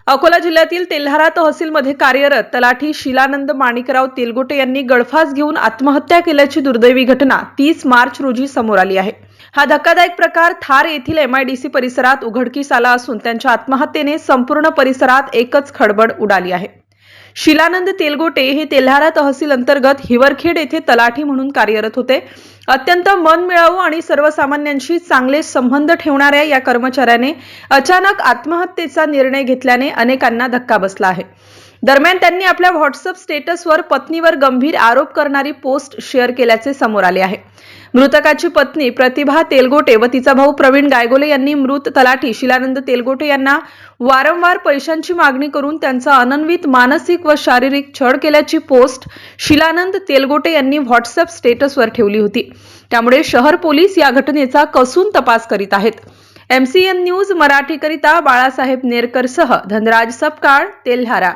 अकोला जिल्ह्यातील तेल्हारा तहसीलमध्ये कार्यरत तलाठी शिलानंद माणिकराव तेलगोटे यांनी गळफास घेऊन आत्महत्या केल्याची दुर्दैवी घटना 30 मार्च रोजी समोर आली आहे। हा धक्कादायक प्रकार थार येथील MIDC परिसरात उघडकीस आला असून त्यांच्या आत्महत्येने संपूर्ण परिसरात एकच खळबळ उडाली आहे। शिलानंद तेलगोटे हे तेल्हारा तहसील अंतर्गत हिवरखेड येथे तलाठी म्हणून कार्यरत होते। अत्यंत मनमिळावू आणि सर्वसामान्यांशी चांगले संबंध ठेवणाऱ्या या कर्मचाऱ्याने अचानक आत्महत्येचा निर्णय घेतल्याने अनेकांना धक्का बसला आहे। दरम्यान त्यांनी आपल्या WhatsApp स्टेटसवर पत्नीवर गंभीर आरोप करणारी पोस्ट शेअर केल्याचे समोर आले आहे। मृतकाची पत्नी प्रतिभा तेलगोटे व तिचा भाऊ प्रवीण गायगोले यांनी मृत तलाठी शिलानंद तेलगोटे यांना वारंवार पैशांची मागणी करून त्यांचा अनन्वित मानसिक व शारीरिक छळ केल्याची पोस्ट शिलानंद तेलगोटे यांनी WhatsApp स्टेटसवर ठेवली होती। त्यामुळे शहर पोलीस या घटनेचा कसून तपास करीत आहेत। MCN न्यूज मराठी करिता बाळासाहेब नेरकर सह धनराज सपकाळ, तेल्हारा।